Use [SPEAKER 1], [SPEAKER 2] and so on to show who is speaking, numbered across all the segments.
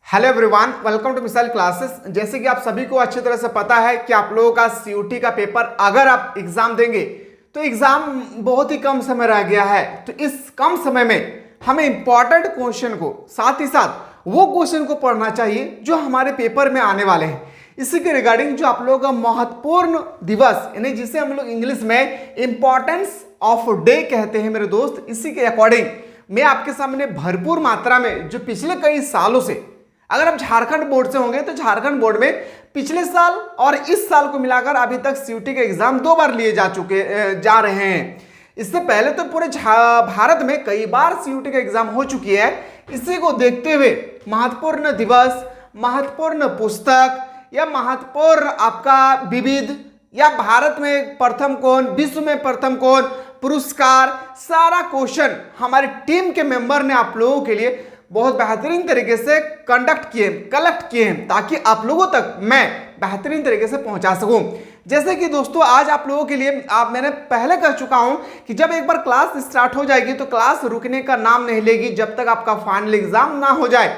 [SPEAKER 1] Hello everyone, welcome to missile classes. जैसे कि आप सभी को अच्छी तरह से पता है कि आप लोगों का सीयूटी का पेपर अगर आप एग्जाम देंगे तो एग्जाम बहुत ही कम समय रह गया है। तो इस कम समय में हमें इंपॉर्टेंट क्वेश्चन को साथ ही साथ वो क्वेश्चन को पढ़ना चाहिए जो हमारे पेपर में आने वाले हैं। इसी के रिगार्डिंग जो आप लोगों का महत्वपूर्ण दिवस यानी जिसे हम लोग इंग्लिश में इंपॉर्टेंस ऑफ डे कहते हैं मेरे दोस्त, इसी के अकॉर्डिंग मैं आपके सामने भरपूर मात्रा में जो पिछले कई सालों से, अगर आप झारखंड बोर्ड से होंगे तो झारखंड बोर्ड में पिछले साल और इस साल को मिलाकर अभी तक सीयूटी के एग्जाम 2 बार लिए जा रहे हैं। इससे पहले तो पूरे भारत में कई बार सीयूटी का एग्जाम हो चुकी है। इसी को देखते हुए महत्वपूर्ण दिवस, महत्वपूर्ण पुस्तक या महत्वपूर्ण आपका विविध या भारत में प्रथम कौन, विश्व में प्रथम कौन, पुरस्कार, सारा क्वेश्चन हमारी टीम के मेंबर ने आप लोगों के लिए बहुत बेहतरीन तरीके से कलेक्ट किए हैं ताकि आप लोगों तक मैं बेहतरीन तरीके से पहुंचा सकूं। जैसे कि दोस्तों आज आप लोगों के लिए मैंने पहले कह चुका हूं कि जब एक बार क्लास स्टार्ट हो जाएगी तो क्लास रुकने का नाम नहीं लेगी जब तक आपका फाइनल एग्जाम ना हो जाए।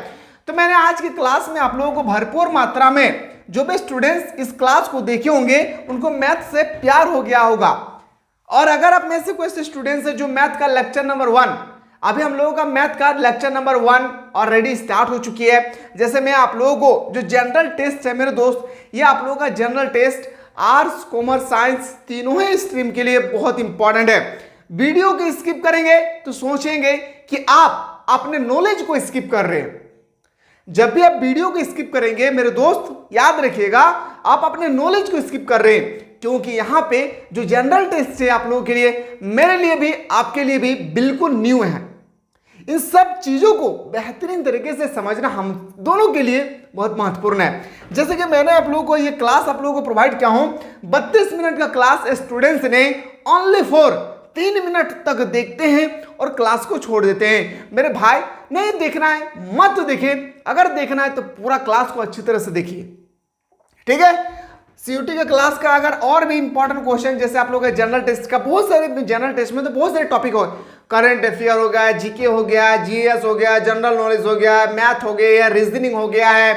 [SPEAKER 1] तो मैंने आज की क्लास में आप लोगों को भरपूर मात्रा में जो भी स्टूडेंट्स इस क्लास को देखे होंगे उनको मैथ से प्यार हो गया होगा। और अगर आप में से कोई स्टूडेंट्स है जो मैथ का लेक्चर नंबर 1, अभी हम लोगों का मैथ का लेक्चर नंबर 1 ऑलरेडी स्टार्ट हो चुकी है। जैसे मैं आप लोगों को जो जनरल टेस्ट है मेरे दोस्त, ये आप लोगों का general test arts, commerce, science तीनों ही स्ट्रीम के लिए बहुत इंपॉर्टेंट है। वीडियो को स्किप करेंगे तो सोचेंगे कि आप अपने नॉलेज को स्किप कर रहे हैं। जब भी आप वीडियो को स्किप करेंगे मेरे दोस्त याद रखिएगा आप अपने नॉलेज को स्किप कर रहे हैं, क्योंकि यहां पे जो जनरल टेस्ट है आप लोगों के लिए, मेरे लिए भी, आपके लिए भी बिल्कुल न्यू है। इन सब चीजों को बेहतरीन तरीके से समझना हम दोनों के लिए बहुत महत्वपूर्ण है। जैसे कि मैंने आप लोगों को ये क्लास आप लोगों को प्रोवाइड किया हूं, 32 मिनट का क्लास स्टूडेंट्स ने ओनली फॉर 3 मिनट तक देखते हैं और क्लास को छोड़ देते हैं। मेरे भाई नहीं देखना है मत देखिए, अगर देखना है तो पूरा क्लास को अच्छी तरह से देखिए, ठीक है। सीयूटी का क्लास का अगर और भी इंपॉर्टेंट क्वेश्चन, जैसे आप लोग का जनरल टेस्ट का, बहुत सारे जनरल टेस्ट में तो बहुत सारे टॉपिक हो, करंट अफेयर हो गया, जीके हो गया, जीएस हो गया, जनरल नॉलेज हो गया, मैथ हो गया, रीजनिंग हो गया है,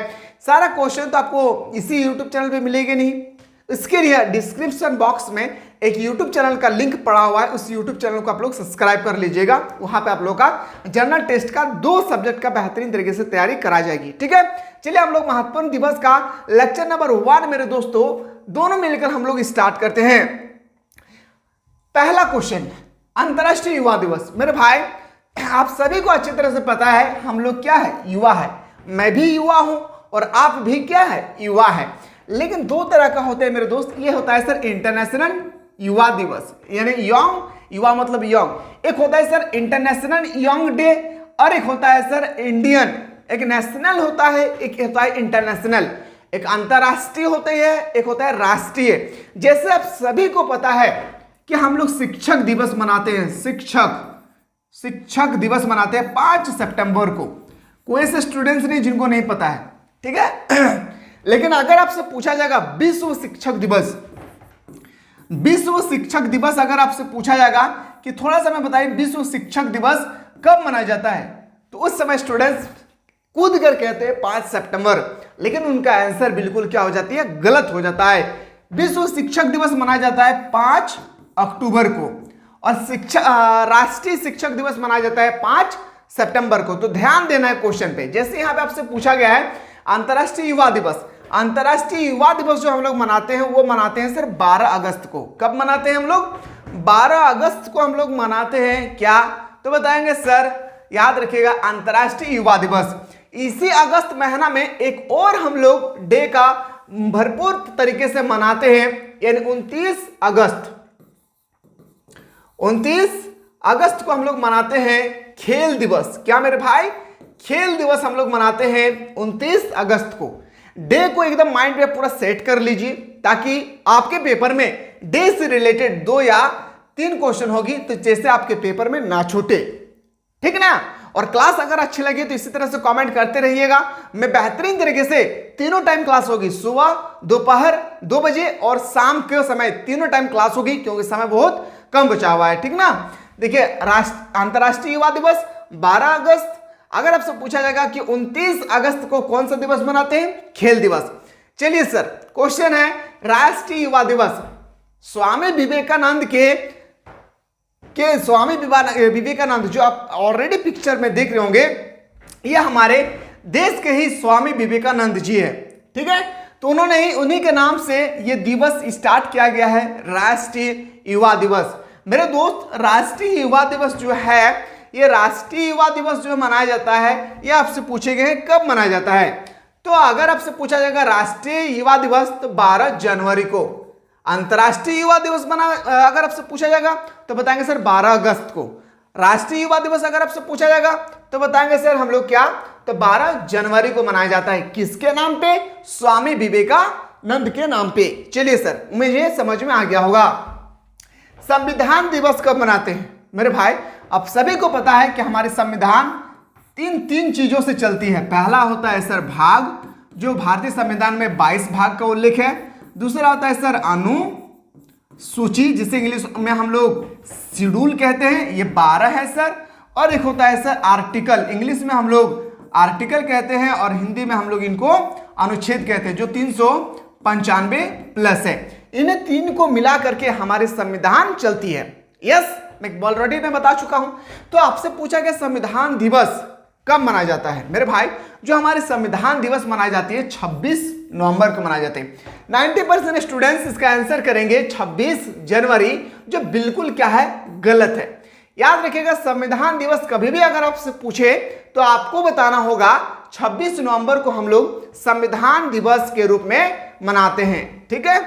[SPEAKER 1] सारा क्वेश्चन तो आपको इसी यूट्यूब चैनल पे मिलेगा नहीं। इसके लिए डिस्क्रिप्शन बॉक्स में एक यूट्यूब चैनल का लिंक पड़ा हुआ है, उस यूट्यूब चैनल को आप लोग सब्सक्राइब कर लीजिएगा। वहां पे आप लोग का जनरल टेस्ट का 2 सब्जेक्ट का बेहतरीन तरीके से तैयारी करा जाएगी, ठीक है। चलिए हम लोग महत्वपूर्ण दिवस का लेक्चर नंबर 1 मेरे दोस्तों दोनों मिलकर हम लोग स्टार्ट करते हैं। पहला क्वेश्चन, अंतरराष्ट्रीय युवा दिवस। मेरे भाई आप सभी को अच्छी तरह से पता है हम लोग क्या है, युवा है। मैं भी युवा हूं और आप भी क्या है, युवा है। लेकिन 2 तरह का होता है मेरे दोस्त। ये होता है सर इंटरनेशनल युवा दिवस, यानी यंग, युवा मतलब यंग। एक होता है सर इंटरनेशनल यंग डे और एक होता है सर इंडियन। एक नेशनल होता है, एक होता है इंटरनेशनल। एक अंतरराष्ट्रीय होता है, एक होता है राष्ट्रीय। जैसे आप सभी को पता है कि हम लोग शिक्षक दिवस मनाते हैं, शिक्षक दिवस मनाते हैं 5 सितंबर को। कोई ऐसे स्टूडेंट्स नहीं जिनको नहीं पता है, ठीक है। लेकिन अगर आपसे पूछा जाएगा विश्व शिक्षक दिवस, विश्व शिक्षक दिवस अगर आपसे पूछा जाएगा कि थोड़ा सा मैं बताइए विश्व शिक्षक दिवस कब मनाया जाता है, तो उस समय स्टूडेंट्स कूद कर कहते हैं 5 सितंबर, लेकिन उनका आंसर बिल्कुल क्या हो जाती है, गलत हो जाता है। विश्व शिक्षक दिवस मनाया जाता है 5 अक्टूबर को और राष्ट्रीय शिक्षक दिवस मनाया जाता है 5 सितंबर को। तो ध्यान देना है क्वेश्चन पे। जैसे यहां पे आपसे पूछा गया है अंतरराष्ट्रीय युवा दिवस, अंतरराष्ट्रीय युवा दिवस जो हम लोग मनाते हैं वो मनाते हैं सिर्फ 12 अगस्त को। कब मनाते हैं हम लोग, 12 अगस्त को हम लोग मनाते हैं। क्या तो बताएंगे सर, याद रखिएगा अंतरराष्ट्रीय युवा दिवस। इसी अगस्त महीना में एक और हम लोग डे का भरपूर तरीके से मनाते हैं, यानी 29 अगस्त को हम लोग मनाते हैं खेल दिवस। क्या मेरे भाई, खेल दिवस हम लोग मनाते हैं 29 अगस्त को। डे को एकदम माइंड में पूरा सेट कर लीजिए ताकि आपके पेपर में डे से रिलेटेड 2 या 3 क्वेश्चन होगी तो जैसे आपके पेपर में ना छूटे, ठीक ना। और क्लास अगर अच्छी लगी तो इसी तरह से कमेंट करते रहिएगा। मैं बेहतरीन तरीके से तीनों टाइम क्लास होगी, सुबह, दोपहर 2 बजे और शाम के समय तीनों टाइम क्लास होगी, क्योंकि समय बहुत कम बचा हुआ है, ठीक ना। देखिए अंतरराष्ट्रीय युवा दिवस 12 अगस्त, अगर आपसे पूछा जाएगा कि 29 अगस्त को कौन सा दिवस मनाते हैं? खेल दिवस। चलिए सर, क्वेश्चन है राष्ट्रीय युवा दिवस स्वामी विवेकानंद के स्वामी विवेकानंद जो आप ऑलरेडी पिक्चर में देख रहे होंगे, ये हमारे देश के ही स्वामी विवेकानंद जी है, ठीक है। तो उन्हीं के नाम से ये दिवस स्टार्ट किया गया है, राष्ट्रीय युवा दिवस। मेरे दोस्त, राष्ट्रीय युवा दिवस जो है, ये राष्ट्रीय युवा दिवस जो मनाया जाता है, ये आपसे पूछे गए हैं कब मनाया जाता है। तो अगर आपसे पूछा जाएगा राष्ट्रीय युवा दिवस तो 12 जनवरी को। अंतर्राष्ट्रीय युवा दिवस अगर आपसे पूछा जाएगा तो बताएंगे सर 12 अगस्त को। राष्ट्रीय युवा दिवस अगर आपसे पूछा जाएगा तो बताएंगे सर हम लोग क्या, तो 12 जनवरी को मनाया जाता है। किसके नाम पे? स्वामी विवेकानंद के नाम पे। चलिए सर, मुझे समझ में आ गया होगा। संविधान दिवस कब मनाते हैं? मेरे भाई, अब सभी को पता है कि हमारे संविधान तीन चीजों से चलती है। पहला होता है सर भाग, जो भारतीय संविधान में 22 भाग का उल्लेख है। दूसरा होता है सर अनुसूची, जिसे इंग्लिश में हम लोग शेड्यूल कहते हैं, ये 12 है सर। और एक होता है सर आर्टिकल, इंग्लिश में हम लोग आर्टिकल कहते हैं और हिंदी में हम लोग इनको अनुच्छेद कहते हैं, जो 395 प्लस है। इन तीन को मिला करके हमारे संविधान चलती है। यस, मैं ऑलरेडी बता चुका हूं। तो आपसे पूछा गया संविधान दिवस कब मनाया जाता है? मेरे भाई, जो हमारे संविधान दिवस मनाई जाती है 26 नवंबर को मनाए जाते हैं। 90% स्टूडेंट्स इसका आंसर करेंगे 26 जनवरी, जो बिल्कुल क्या है, गलत है। याद रखिएगा, संविधान दिवस कभी भी अगर आपसे पूछे तो आपको बताना होगा 26 नवंबर को हम लोग संविधान दिवस के रूप में मनाते हैं, ठीक है।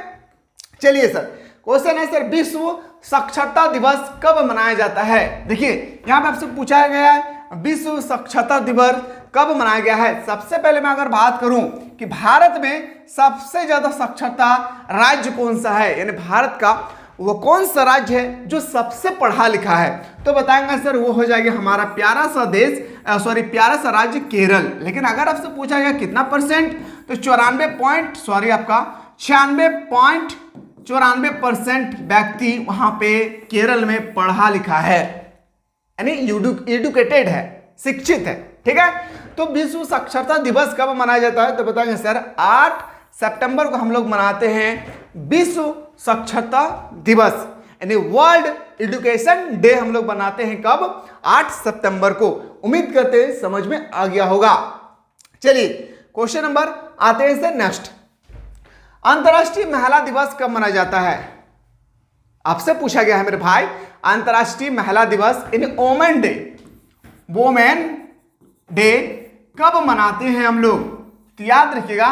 [SPEAKER 1] चलिए सर, क्वेश्चन है सर विश्व साक्षरता दिवस कब मनाया जाता है? देखिए, यहां पे आपसे पूछा गया है विश्व साक्षरता दिवस कब मनाया गया है। सबसे पहले मैं अगर बात करूं कि भारत में सबसे ज्यादा साक्षरता राज्य कौन सा है, यानी भारत का वो कौन सा राज्य है जो सबसे पढ़ा लिखा है, तो बताएंगे सर वो हो जाएगा हमारा प्यारा सा देश, प्यारा सा राज्य केरल। लेकिन अगर आपसे पूछा गया कितना परसेंट, तो 96.94% व्यक्ति वहां पे केरल में पढ़ा लिखा है, यानी एडुकेटेड है, शिक्षित है, ठीक है। तो विश्व साक्षरता दिवस कब मनाया जाता है, तो बताएंगे सर 8 सितंबर को हम लोग मनाते हैं विश्व साक्षरता दिवस, यानी वर्ल्ड एजुकेशन डे हम लोग बनाते हैं कब? 8 सितंबर को। उम्मीद करते हैं समझ में आ गया होगा। चलिए, क्वेश्चन नंबर आते हैं सर नेक्स्ट। अंतर्राष्ट्रीय महिला दिवस कब मनाया जाता है? आपसे पूछा गया है मेरे भाई, अंतर्राष्ट्रीय महिला दिवस यानी वोमेन डे कब मनाते हैं हम लोग? तो याद रखिएगा,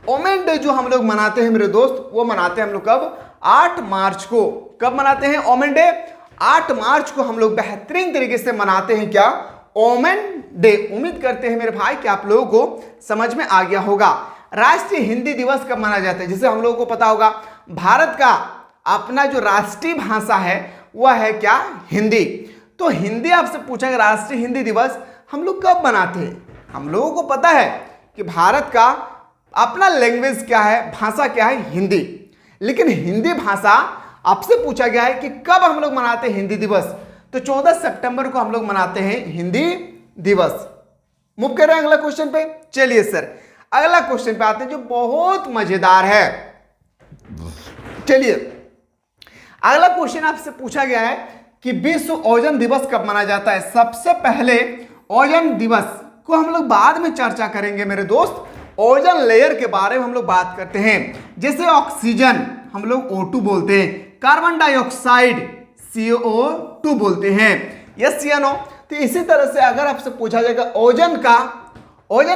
[SPEAKER 1] वोमेन डे जो हम लोग मनाते हैं मेरे दोस्त, वो मनाते हैं हम लोग कब? 8 मार्च को। कब मनाते हैं वोमेन डे? 8 मार्च को हम लोग बेहतरीन तरीके से मनाते हैं क्या? Women day. उम्मीद करते हैं मेरे भाई कि आप लोगों को समझ में आ गया होगा। राष्ट्रीय हिंदी दिवस कब मनाया जाता है? जिसे हम लोगों को पता होगा, भारत का अपना जो राष्ट्रीय भाषा है वह है क्या? हिंदी। तो हिंदी आपसे पूछा गया राष्ट्रीय हिंदी दिवस हम लोग कब मनाते हैं? हम लोगों को पता है कि भारत का अपना लैंग्वेज क्या है, भाषा क्या है? हिंदी। लेकिन हिंदी भाषा आपसे पूछा गया है कि कब हम लोग मनाते हैं हिंदी दिवस, तो 14 सितंबर को हम लोग मनाते हैं हिंदी दिवस। मूव कर रहे हैं अगला क्वेश्चन पे। चलिए सर, अगला क्वेश्चन पे आते हैं जो बहुत मजेदार है। चलिए, अगला क्वेश्चन आपसे पूछा गया है कि विश्व ओजोन दिवस कब मनाया जाता है? सबसे पहले ओजोन दिवस को हम लोग बाद में चर्चा करेंगे मेरे दोस्त। ओजोन लेयर के बारे में हम लोग बात करते हैं। जैसे ऑक्सीजन हम लोग O2 बोलते हैं, कार्बन डाइऑक्साइड CO2 बोलते हैं, यस या नो। तो इसी तरह से अगर आपसे पूछा जाएगा ओजोन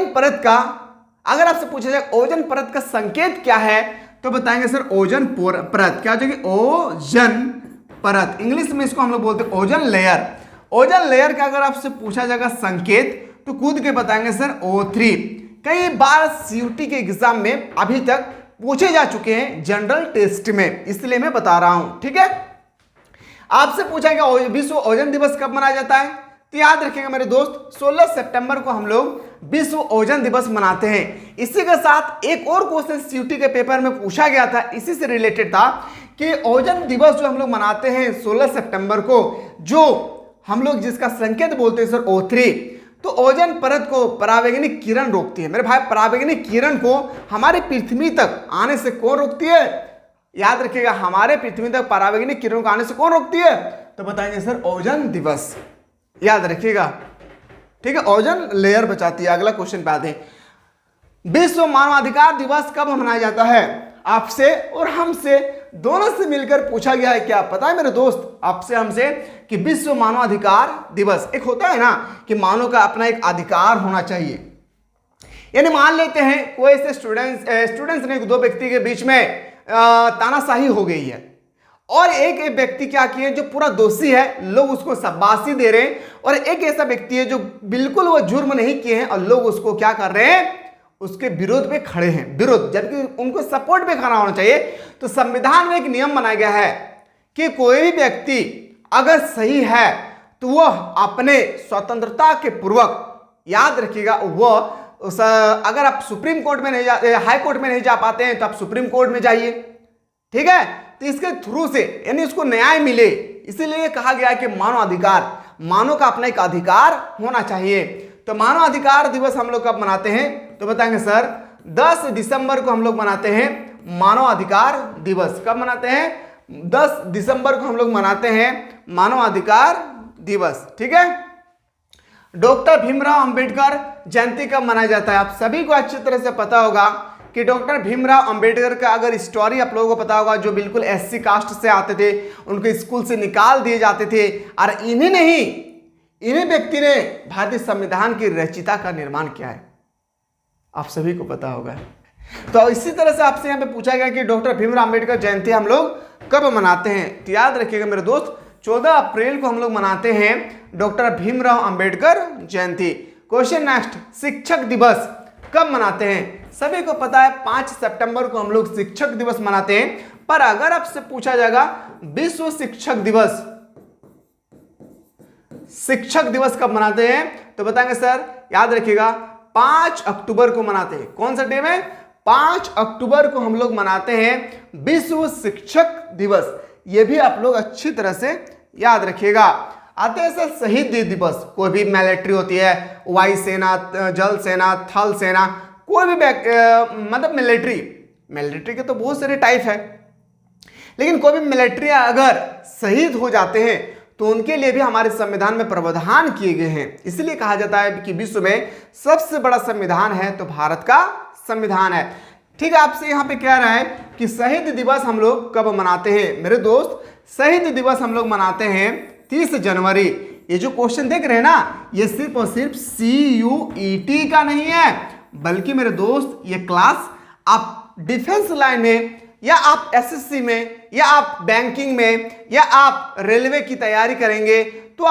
[SPEAKER 1] परत का, अगर आपसे पूछा जाए ओजोन परत का संकेत क्या है, तो बताएंगे सर ओजोन परत। क्या हो जाएगी? ओजोन परत। इंग्लिश में इसको हम लोग बोलते हैं ओजोन लेयर। ओजोन लेयर का अगर आपसे पूछा जाएगा संकेत, तो कूद के बताएंगे सर O3। कई बार CUT के एग्जाम में अभी तक पूछे जा चुके हैं जनरल टेस्ट में, इसलिए मैं बता रहा हूं, ठीक है। आपसे पूछा गया विश्व ओजोन दिवस कब मनाया जाता है, तो याद रखिएगा मेरे दोस्त 16 सितंबर को हम लोग विश्व ओजोन दिवस मनाते हैं। इसी के साथ एक और क्वेश्चन CUT के पेपर में पूछा गया था, इसी से रिलेटेड था कि ओजोन दिवस जो हम लोग मनाते हैं 16 सितंबर को, जो हम लोग जिसका संकेत बोलते हैं सर O3, तो ओजोन परत को परावैंगनिक किरण रोकती है। मेरे भाई, परावैंगनिक किरण को हमारे पृथ्वी तक आने से कौन रोकती है? याद रखिएगा, हमारे पृथ्वी तक परावैंगनिक किरणों को आने से कौन रोकती है? तो बताएंगे सर, ओजोन दिवस। याद रखिएगा, ठीक है, ओजोन लेयर बचाती है। अगला क्वेश्चन पे आते हैं, विश्व मानवाधिकार दिवस कब मनाया जाता है? आपसे और हमसे दोनों से मिलकर पूछा गया है। क्या पता है मेरे दोस्त, आपसे हमसे, कि विश्व मानवाधिकार दिवस, एक होता है ना कि मानव का अपना एक अधिकार होना चाहिए। यानी मान लेते हैं कोई ऐसे स्टूडेंट्स ने दो व्यक्ति के बीच में तानाशाही हो गई है और एक व्यक्ति क्या किए जो पूरा दोषी है, लोग उसको शाबाशी दे रहे हैं, और एक ऐसा व्यक्ति है जो बिल्कुल वो जुर्म नहीं किए हैं और लोग उसको क्या कर रहे हैं? उसके विरोध पे खड़े हैं, विरोध, जबकि उनको सपोर्ट पे खड़ा होना चाहिए। तो संविधान में एक नियम बनाया गया है कि कोई भी व्यक्ति अगर सही है तो वह अपने स्वतंत्रता के पूर्वक, याद रखिएगा, वह अगर आप सुप्रीम कोर्ट में नहीं हाई कोर्ट में नहीं जा पाते हैं तो आप सुप्रीम कोर्ट में जाइए, ठीक है। तो इसके थ्रू से यानी उसको न्याय मिले, इसीलिए कहा गया है कि मानव अधिकार, मानव का अपना एक अधिकार होना चाहिए। तो मानव अधिकार दिवस हम लोग कब मनाते हैं? तो बताएंगे सर, 10 दिसंबर को हम लोग मनाते हैं मानव अधिकार दिवस। कब मनाते हैं? 10 दिसंबर को हम लोग मनाते हैं मानव अधिकार दिवस, ठीक है। डॉक्टर भीमराव अंबेडकर जयंती कब मनाया जाता है? आप सभी को अच्छी तरह से पता होगा कि डॉक्टर भीमराव अंबेडकर का अगर स्टोरी आप लोगों को पता होगा, जो बिल्कुल एससी कास्ट से आते थे, उनको स्कूल से निकाल दिए जाते थे, और इन्हीं व्यक्ति ने भारतीय संविधान की रचयिता का निर्माण किया है। आप सभी को पता होगा। तो इसी तरह से आपसे यहाँ पे पूछा गया कि डॉक्टर भीमराव अंबेडकर जयंती हम लोग कब मनाते हैं? तो याद रखिएगा मेरे दोस्त, 14 अप्रैल को हम लोग मनाते हैं doctor Bhimrao Ambedkar Jayanti. Question next, शिक्षक दिवस कब मनाते हैं? सभी को पता है 5 सितंबर को हम लोग शिक्षक दिवस मनाते हैं। पर अगर आपसे पूछा जाएगा विश्व शिक्षक दिवस, शिक्षक दिवस कब मनाते हैं? तो बताएंगे सर, याद रखिएगा, 5 अक्टूबर को मनाते हैं। कौन सा डे में? 5 अक्टूबर को हम लोग मनाते हैं विश्व शिक्षक दिवस। ये भी आप लोग अच्छी तरह से याद रखिएगा। आते हैं सर शहीद दिवस। कोई भी मिलिट्री होती है, वायु सेना, जल सेना, थल सेना, कोई भी मतलब मिलिट्री के तो बहुत सारे टाइप है, लेकिन कोई भी मिलिट्री अगर शहीद हो जाते हैं तो उनके लिए भी हमारे संविधान में प्रावधान किए गए हैं। इसलिए कहा जाता है कि विश्व में सबसे बड़ा संविधान है तो भारत का संविधान है, ठीक है। आपसे यहाँ पे कह रहा है कि शहीद दिवस हम लोग कब मनाते हैं? मेरे दोस्त, शहीद दिवस हम लोग मनाते हैं 30 जनवरी। ये जो क्वेश्चन देख रहे हैं ना, ये सिर्फ और सिर्फ CUET का नहीं है, बल्कि मेरे दोस्त ये क्लास आप डिफेंस लाइन में, या आप SSC में, या आप बैंकिंग में, या आप रेलवे की तैयारी करेंगे तो